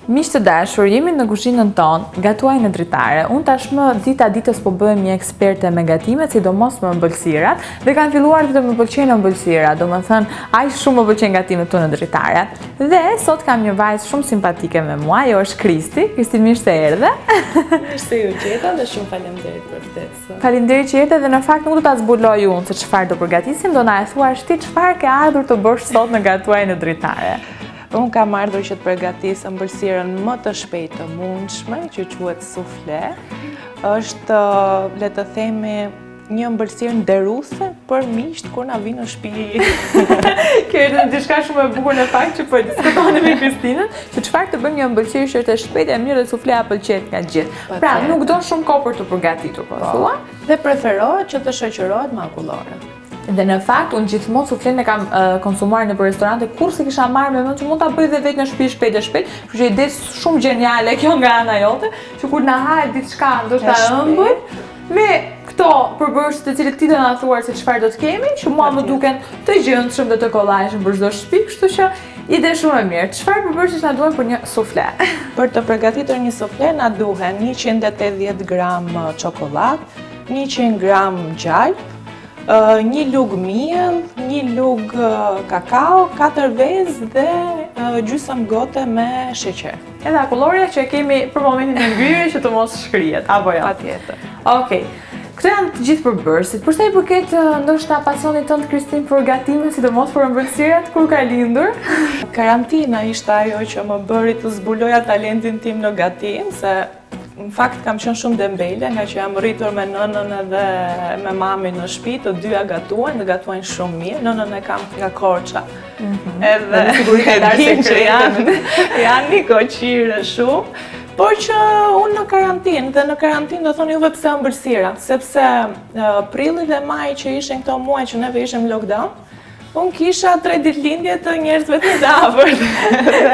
Miq të dashur, jemi në kuzhinën tonë, gatuaj në dritare. Unë tashmë dita ditës po bëhem një eksperte me gatimet, sidomos me ëmbëlsirat, dhe kanë filluar të më pëlqejnë ëmbëlsirat, domethënë aq shumë më pëlqejnë gatimet tu në dritare. Dhe sot kam një vajzë shumë simpatike me mua, ajo është Kristi, mirë se erdhe. Mirë se ju gjeta dhe shumë faleminderit për ftesën. Faleminderit që erdhe dhe në fakt nuk do ta zbuloj unë se çfarë do përgatisim, do na e thuash ti çfarë ke ardhur të bësh sot në gatuaj në dritare. Unë kam ardhur që të përgatis ëmbëlsirën më të shpejtë të mundshme, që quhet sufle. Është, le të themi, një ëmbëlsirë nderuese për miqt kur na vinë në shtëpi. Kjo është diçka shumë e bukur në fakt që po diskutonim me Kristinën, që çfarë të bëjmë një ëmbëlsirë që është e shpejtë e mirë dhe suflea pëlqet nga gjithë. Pra, nuk do shumë kohë për të përgatitur, po thua? Dhe preferohet që të shoqërohet me akullore. Dhe në fakt, unë gjithmonë suflen e kam konsumuar në restorante, kur se kisha marrë me mend që mund ta bëj dhe vetë në shtëpi shpejt, kështu që ide shumë geniale kjo nga ana jote, që kur na hahet diçka ndoshta ëmbël, me këto përbërës të cilët ti do na thuar se çfarë do të kemi, që mua më duken të gjendshëm dhe të kollajshëm për çdo shtëpi, kështu që ide shumë e mirë. Çfarë përbërësh na duhen për një sufle? Për të përgatitur një sufle na duhen 180 gram çokoladë, 100 gram gjalp, një lug miell, një lug kakao, 4 vezë dhe gjysmë gote me sheqer. Edhe akulloria që e kemi për momentin e ngrirjes që të mos shkrihet, apo jo? Patjetër. Okej. Këto janë të gjithë përbërësit. Për sa i përket ndoshta pasionit tënd Kristin për gatimin, sidomos për ëmbëlsirat, kur ka lindur? Karantina ishte ajo që më bëri të zbuloja talentin tim në gatim, se në fakt kam qenë shumë dembele, nga që jam rritur me nënën edhe me mamin në shtëpi, të dyja gatuajnë dhe gatuajnë shumë mirë. Nënën e kam nga Korça. Edhe din që janë një koqire shumë. Por që unë në karantinë, dhe në karantinë do thonë juve pse ëmbëlsira, sepse prilli dhe maj që ishin këto muaj që neve ishim lockdown, unë kisha 3 ditëlindje të njerëzve të afërt.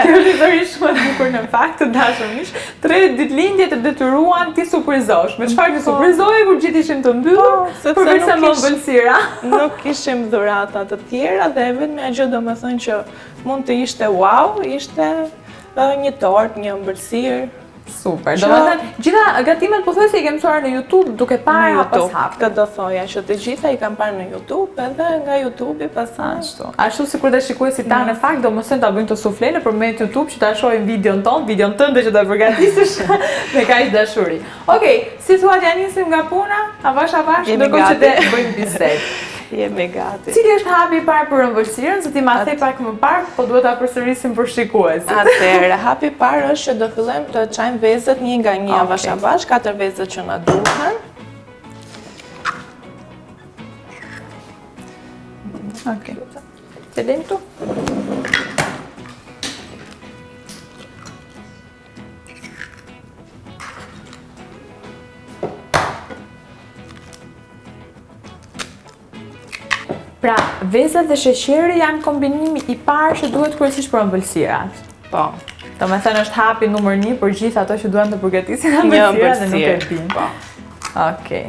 Kjo është histori shumë e bukur në fakt, të dashur miq. 3 ditëlindje të detyruan ti surprizosh. Me çfarë të surprizoje kur gjithë ishin të mbyllur? Përveç sa ëmbëlsira. Nuk kishim dhurata të tjera dhe vetëm ajo domethënë që mund të ishte wow, ishte një tort, një ëmbëlsirë. Super. Domethënë, gjitha gatimet pothuajse i ke mësuar në YouTube duke parë hap pas hap. Këtë do thoja që të gjitha i kam parë në YouTube, edhe nga YouTube-i pastaj. Ashtu sikur dhe shikuesit tanë në fakt do mësojnë ta bëjnë të sufle nëpërmjet YouTube që ta shohin videon tënde që do përgatisësh me kaq dashuri. Okej, si thua ja nisim nga puna? Avash, ndërkohë që të bëjmë bisedë. Jemi gati. Cili është hapi i parë për ëmbëlsirën? Se ti ma the pak më parë, po duhet ta përsërisim për shikuesit. Atëherë, hapi i parë është që do fillojmë të çajmë vezët një nga një avash, 4 vezët që na duhen. Okej. Të lejmë këtu? Pra, vezët dhe sheqeri janë kombinimi i parë që duhet kryesisht për ëmbëlsirat. Po. Domethënë është hapi numër 1 për gjithë ato që duan të përgatisin ëmbëlsirat dhe nuk e dinë. Po. Okej.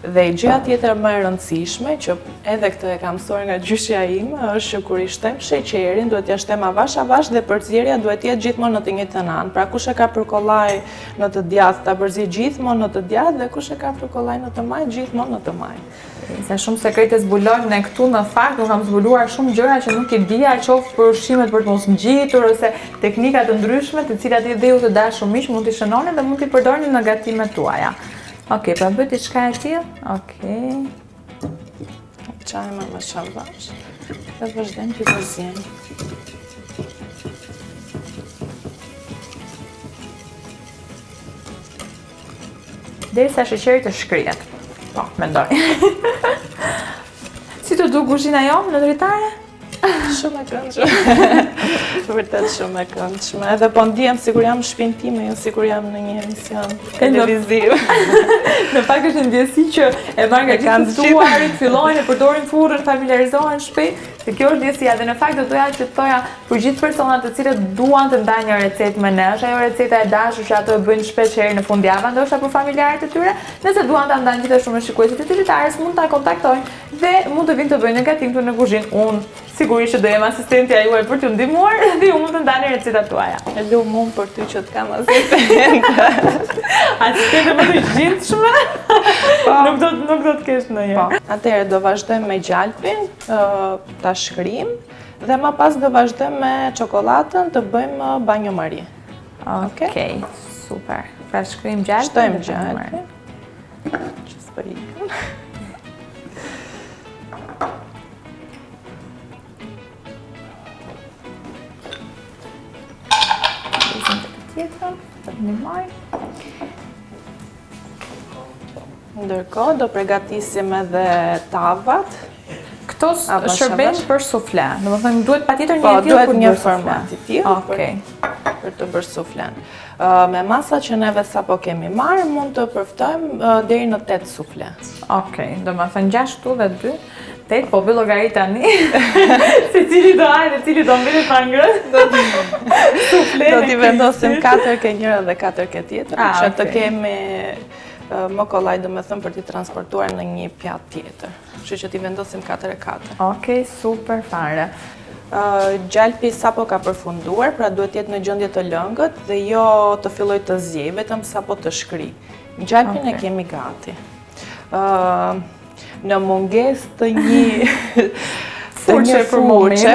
Dhe gjëja tjetër më e rëndësishme, që edhe këtë e kam mësuar nga gjyshja ime, është që kur i shtem sheqerin, duhet t'ia shtem avash dhe përzierja duhet jetë gjithmonë në të njëjtën anë. Pra kush e ka për kollaj në të djathtë, ta përziej gjithmonë në të djathtë dhe kush e ka për kollaj në të majt, gjithmonë në të majt. Se shumë sekrete zbulojmë ne këtu në fakt, nuk kam zbuluar shumë gjëra që nuk i dija, qoftë për ushqimet për të mos ngjitur ose teknika të ndryshme, të cilat i dhe ju të dashur miq mund t'i shënoni dhe mund t'i përdorni në gatimet tuaja. Okej, pra bëj diçka e tillë. Okej. Çajmë më avash dhe vazhdojmë të përziejmë. Derisa sheqeri të shkrihet. Po, mendoj. Si të duk kuzhina jonë në dritare? Shumë e këndshme. Vërtet shumë e këndshme. Edhe po ndihem sikur jam në shtëpinë time, jo sikur jam në një emision televiziv. Në fakt është një ndjesi që e marr nga gjithë ftuarit, fillojnë e përdorin furrën, familiarizohen shpejt. Se kjo është ndjesia dhe në fakt do doja që të thoja për gjithë personat të cilët duan të ndajnë një recetë me ne, është ajo receta e dashur që ato e bëjnë shpesh herë në fundjavë, ndoshta për familjarët e tyre, nëse duan ta ndajnë gjithashtu me shikuesit e Dritare, mund ta kontaktojnë dhe mund të vinë të bëjnë gatim këtu në kuzhinë. Unë sigurisht që do jem asistentja juaj për t'ju ndihmuar dhe ju mund të ndani recetat tuaja. E lum unë për ty që të kam asistente. Asistente më të gjindshme. Nuk do të kesh ndonjë. Po. Atëherë do vazhdojmë me gjalpin, ta shkrim dhe më pas do vazhdojmë me çokoladën të bëjmë banjo Marie. Okej, super. Pra shkrim gjalpin. Shtojmë gjalpin. Që s'po ikën. Ndërkohë do përgatisim edhe tavat. Këto shërbejnë për sufle. Domethënë duhet patjetër një Po, tillë duhet për një bërë sufle. format i tillë për të bërë suflen. Me masa që neve sapo kemi marrë, mund të përftojmë deri në 8 sufle. Okej, domethënë 6 këtu dhe 2. 8, po bëj llogarit tani. Se cili do hajë, cili do mbetet pa ngrënë. Sufle. Do t'i vendosim 4 ke njëra dhe 4 ke tjetër, që të kemi më kollaj domethënë për t'i transportuar në një pjatë tjetër. Kështu që t'i vendosim 4 e 4. Okej, super fare. Gjalpi sapo ka përfunduar, pra duhet jetë në gjendje të lëngët dhe jo të filloj të zjej, vetëm sapo të shkri. Gjalpin e kemi gati. Në mungesë të një furçe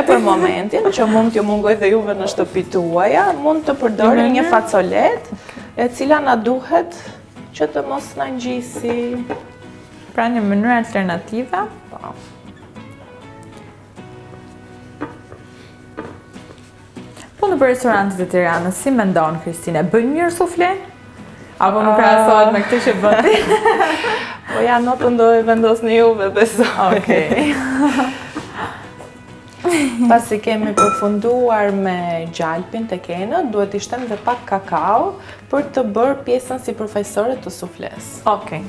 për momentin, që mund t'ju mungoj dhe juve në shtëpitë tuaja, mund të përdorim një facolet, e cila na duhet që të mos na ngjisi. Pra një mënyrë alternative. Po. Po në restorantet e Tiranës, si mendon Kristine, bën mirë sufle? Apo nuk krahasohet me këtë që bën ti? Po ja, notën do e vendosni juve, besoj. Okej. Pasi kemi përfunduar me gjalpin të kenët, duhet i shtem dhe pak kakao për të bërë pjesën si përfaqësore të sufles. Okej.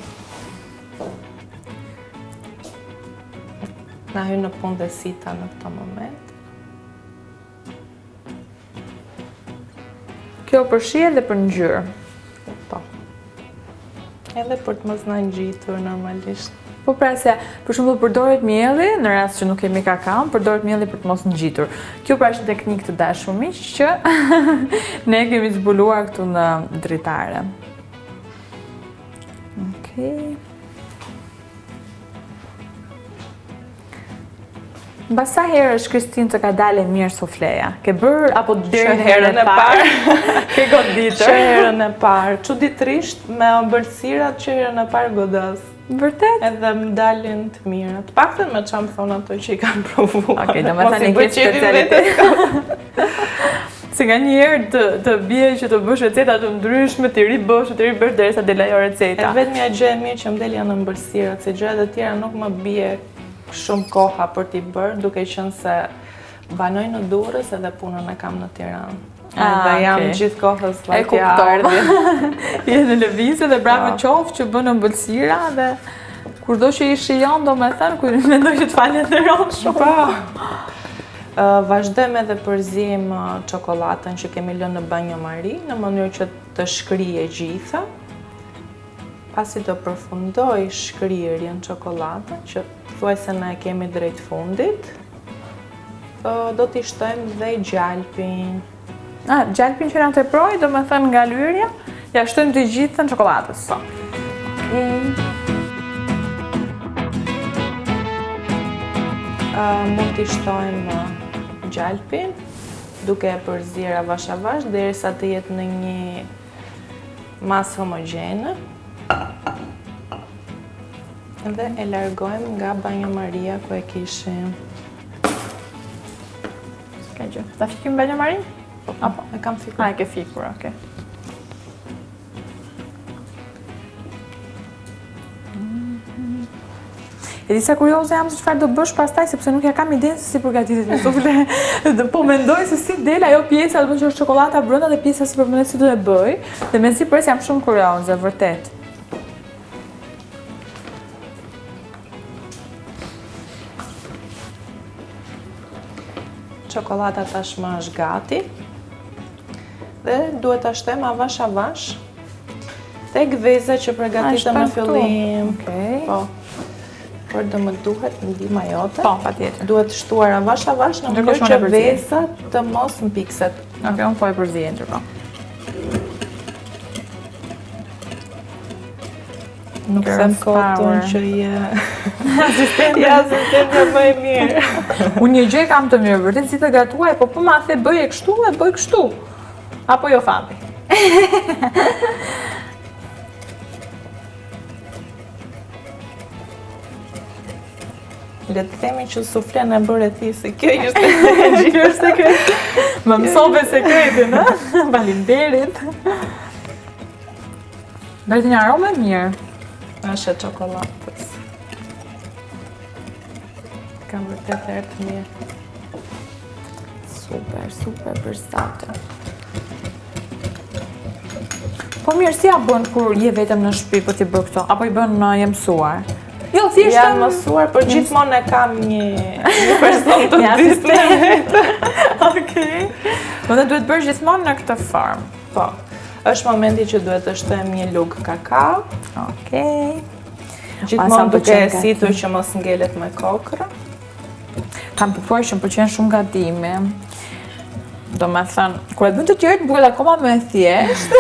Na hy në punë dhe sita në këto moment. Kjo përshie dhe për ngjyrë. Po. Edhe për të mos na ngjitur normalisht. Po pra se, për shembull përdoret mielli, në rast që nuk kemi kakao, përdoret mielli për të mos ngjitur. Kjo pra është një teknikë të dashur miq që ne kemi zbuluar këtu në dritare. Okej. Mbas sa herë është Kristinë të ka dalë mirë sufleja? Ke bërë apo deri në herën e parë? Ke goditur? Që herën e parë. Çuditërisht me ëmbëlsirat që herën e parë godas. Vërtet? Edhe më dalin të mira. Të paktën me çam thon ato që i kanë provuar. Okej, domethënë ke specialitet. Se nga një herë të bie që të bësh receta të ndryshme, të ribosh derisa del ajo receta. E vetmja gjë e mirë që më del janë ëmbëlsirat, se gjërat e tjera nuk më bie shumë koha për t'i bërë, duke qenë se banoj në Durrës edhe punën e kam në Tiranë. Dhe jam gjithë kohës vajtja ardhje. Je në lëvizje dhe bravo qoftë që bën ëmbëlsira dhe kurdo që i shijon, domethënë, kur mendoj që të falenderoj shumë. Po. Vazhdojmë edhe përziejm çokoladën që kemi lënë në banjo Marie në mënyrë që të shkrije gjitha. Pasi do përfundoj shkrirjen çokoladën, që thuajse ne e kemi drejt fundit, do t'i shtojmë dhe gjalpin. Gjalpin që na teproi, domethënë nga lyrja, ja shtojmë të gjithën çokoladës. Mund t'i shtojmë gjalpin, duke e përzier avash avash derisa të jetë në një masë homogjene. Dhe e largojmë nga banjo Maria ku e kishim. Ska gjë. Ta fikim banjo Marie? Apo, e kam fikur. E ke fikur, okej. E disa kurioze jam se çfarë do bësh pastaj, sepse nuk ja kam idenë se si përgatitet një sufle. Po mendoj se si del ajo pjesa, do të thonë që është çokolada brenda dhe pjesa sipërmend si do e bëj. Dhe mezi pres jam shumë kurioze, vërtet. Çokolada tashmë është gati. Dhe duhet ta shtojmë avash avash tek veza që përgatitëm në fillim. Okej. Po. por do më duhet ndihma jote. Po, patjetër. Duhet shtuar avash në Ndërkohë mënyrë shkon që e përzihen. vesat të mos mpikset. Okej, unë po e përzihen ndërkohë. Nuk Girls them power. kotun që je asistente më e mirë. Unë një gjë kam të mirë, vërtet si të gatuaj, po po ma the bëj e kështu e bëj kështu. Apo jo fami. Le të themi që suflen e bëre ti, se kjo ishte Kjo është sekret. Më mësove sekretin, ë? Faleminderit. Bëhet një aromë mirë. është e çokoladës. Kam vërtet erë të mirë. Super përstate. Po mirë, si ja bën kur je vetëm në shtëpi po ti bën këto? Apo i bën je mësuar? Jo, thjesht Jam mësuar, por gjithmonë e kam një person të dytë në vetë. Okej. Po dhe duhet bërë gjithmonë në këtë formë. Po, është momenti që duhet të shtojmë një lugë kakao. Okej. Gjithmonë duke e situr që mos ngelet me kokra. Kam kuptuar që më pëlqen shumë gatimi. Do me thënë, kur e bën të tjerët, më duket akoma më e thjesht.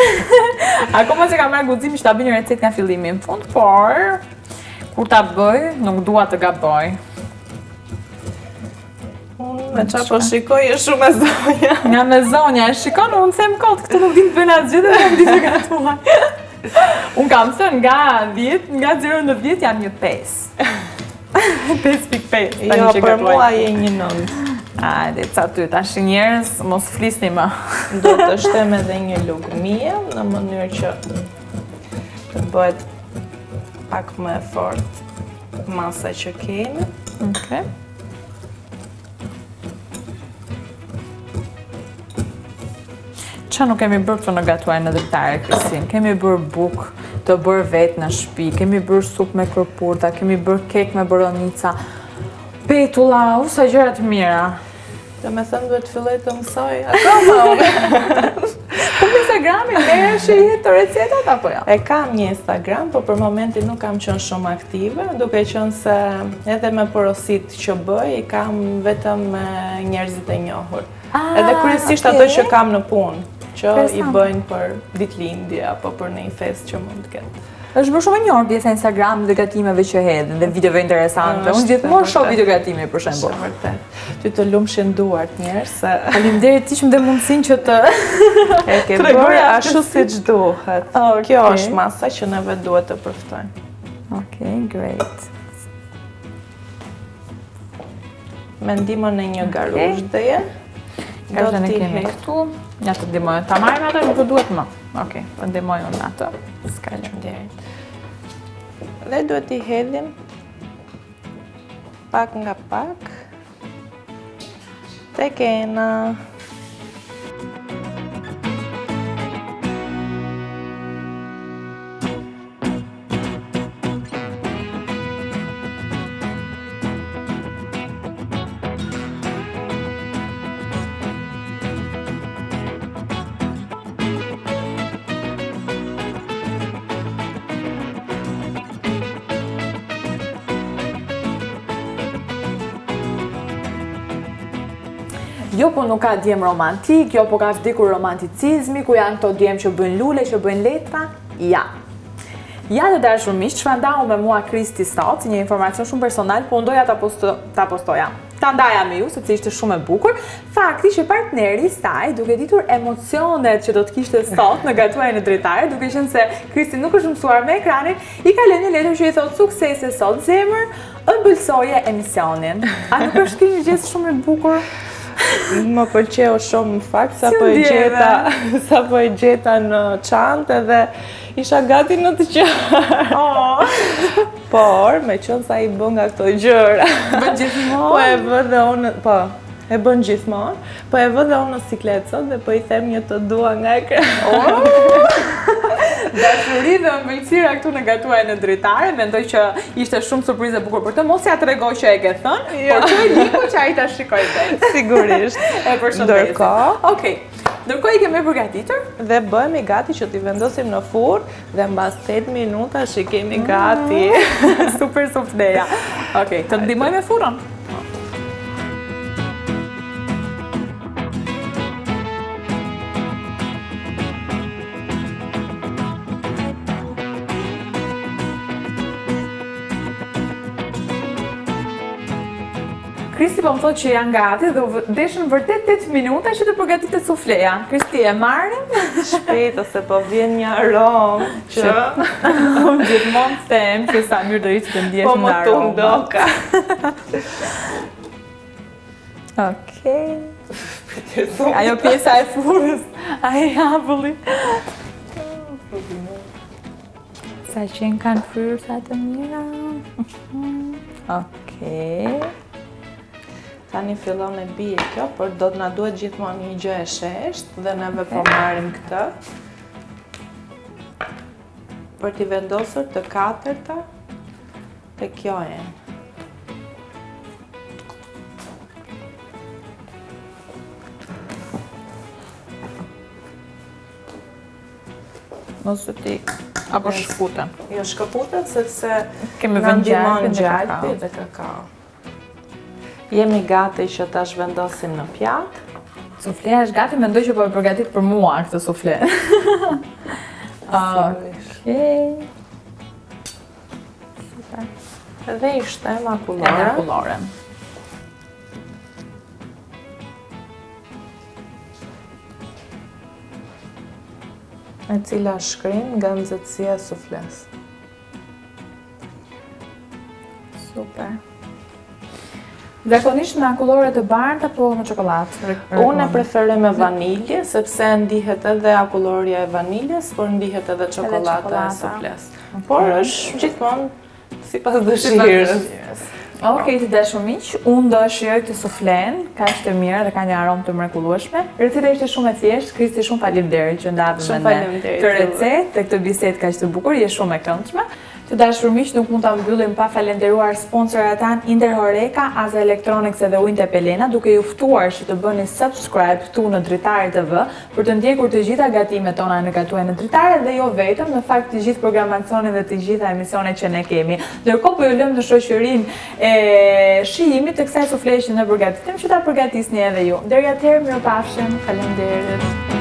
Akoma se kam marrë guximin që ta bëj një recetë nga fillimi në fund, por kur ta bëj, nuk dua të gaboj. Unë me qa po shikoj e shumë e zonja. Nga me zonja, e shikon, unë them kot, këtë nuk di të bëjnë asgjë dhe nuk di të gatuaj. Unë kam thënë nga 10, nga 0 në 10 jam një 5. 5.5. Jo, për mua je një 9. Ajde, ca ty, tash njerëz, mos flisni më. Do të shtem edhe një lugë miell në mënyrë që të bëhet pak më e fortë masa që kemi. Okej. Qa nuk kemi bërë këto në gatuaj në dritare, Kristin? Kemi bërë bukë të bërë vetë në shtëpi, kemi bërë supë me kërpurta, kemi bërë kek me boronica, petulla, sa gjëra të mira. Dhe me thënë duhet filloj të mësoj akoma unë. Po në Instagramin, merresh e jetë të recetat apo jo? E kam një Instagram, po për momentin nuk kam qenë shumë aktive, duke qenë se edhe me porosit që bëj, i kam vetëm me njerëzit e njohur. Edhe kryesisht ato që kam në punë, që i bëjnë për ditëlindje apo për një fest që mund të ketë. Është bërë shumë e njohur pjesa e Instagramit dhe gatimeve që hedhin dhe videove interesante. Unë gjithmonë shoh video gatime për shembull. Është vërtet. Ty të lumshin duart njerëz se Faleminderit ti që më dhe mundësinë që të e ke bërë ashtu siç duhet. Kjo është masa që neve duhet të përftojmë. Okej, great. Me ndihmën e një garuzhdeje. Garuzhën e kemi këtu. Ja të ndihmoj. Ta marrim atë, nuk të duhet më. Okej, po ndihmoj unë atë. S'ka gjë. Dhe duhet i hedhim pak nga pak tek ena. Jo, po nuk ka djem romantik, jo, po ka vdekur romanticizmi, ku janë këto djem që bëjnë lule, që bëjnë letra? Ja. Ja të dashur miq, çfarë me mua Kristi sot, një informacion shumë personal, po ndoja ta postoja. Ta ndaja me ju, sepse ishte shumë e bukur. Fakti që partneri i saj, duke ditur emocionet që do të kishte sot në gatuaj në dritare, duke qenë se Kristi nuk është mësuar me ekranin, i ka lënë një letër që i thot suksese sot zemër, ëmbëlsoje emisionin. A nuk është kjo një gjë shumë e bukur? Më pëlqeu shumë në fakt, sa po e gjeta në çantë dhe isha gati në të qarë. Por, me qënë sa i bën nga këto gjëra. Bën gjithmonë? Po e vë dhe unë, po, e bën gjithmonë, po e vë dhe unë në sikletë sot dhe po i them një të dua nga ekran. Dashuri dhe ëmbëlsira këtu në gatuaj në dritare, mendoj që ishte shumë surprizë e bukur për të, mos ja tregoj që e ke thënë, por që e liku që ai ta shikoj vetë. Sigurisht. E përshëndesim. Okej. Ndërkohë i kemi përgatitur dhe bëhemi gati që t'i vendosim në furrë dhe mbas 8 minuta që kemi gati. Super sufleja. Okej, të ndihmoj me furrën. Kristi po më thotë që janë gati dhe deshën vërtet 8 minuta që të përgatitet sufleja. Kristi, e marrim? Shpejt, ose po vjen një aromë që... Unë gjithmonë them që sa mirë do ishte të ndjesh Po në më aromë. tundoka. Okej. Ajo pjesa e furrës, ai hapulli. Sa qenë kanë fryrsa të mira. Okej. Tani fillon e bie kjo, por do të na duhet gjithmonë një gjë e sheshtë dhe neve po marrim këtë. Për t'i vendosur të katërta te kjo enë. Mos të ti, apo shkuten. Jo shkëputet sepse Kemi na vënë ndihmon gjalpin dhe gjalpi kakao. dhe kakao. Jemi gati që tash vendosim në pjatë. Sufleja është gati, mendoj që po e përgatit për mua këtë sufle. Okej. Super. Dhe i shtem E akullore, makulloren. e cila shkrim nga nxehtësia e sufles. Super. Zakonisht me akullore të bardha apo me çokoladë? Unë e preferoj me vanilje, sepse ndihet edhe akulloria e vaniljes, por ndihet edhe çokolada e çokolada. sufles. Por është gjithmonë sipas dëshirës. Okej, të dashur miq, unë do shijoj këtë suflen, kaq të mirë dhe ka një aromë të mrekullueshme. Receta ishte shumë e thjeshtë, Kristi, shumë faleminderit që ndave Shumë me ne faleminderit këtë juve. recetë dhe këtë bisedë kaq të bukur, je shumë e këndshme. Të dashur miq, nuk mund ta mbyllim pa falenderuar sponsorat tan Inder Horeca, Aza Electronics dhe Winte Pelena, duke ju ftuar që të bëni subscribe këtu në Dritare TV për të ndjekur të gjitha gatimet tona në Gatuaj në Dritare dhe jo vetëm, në fakt të gjithë programacionin dhe të gjitha emisionet që ne kemi. Ndërkohë po ju lëm në shoqërinë e shijimit të kësaj sufleje që ne përgatitim që ta përgatisni edhe ju. Deri atëherë, mirupafshim, faleminderit.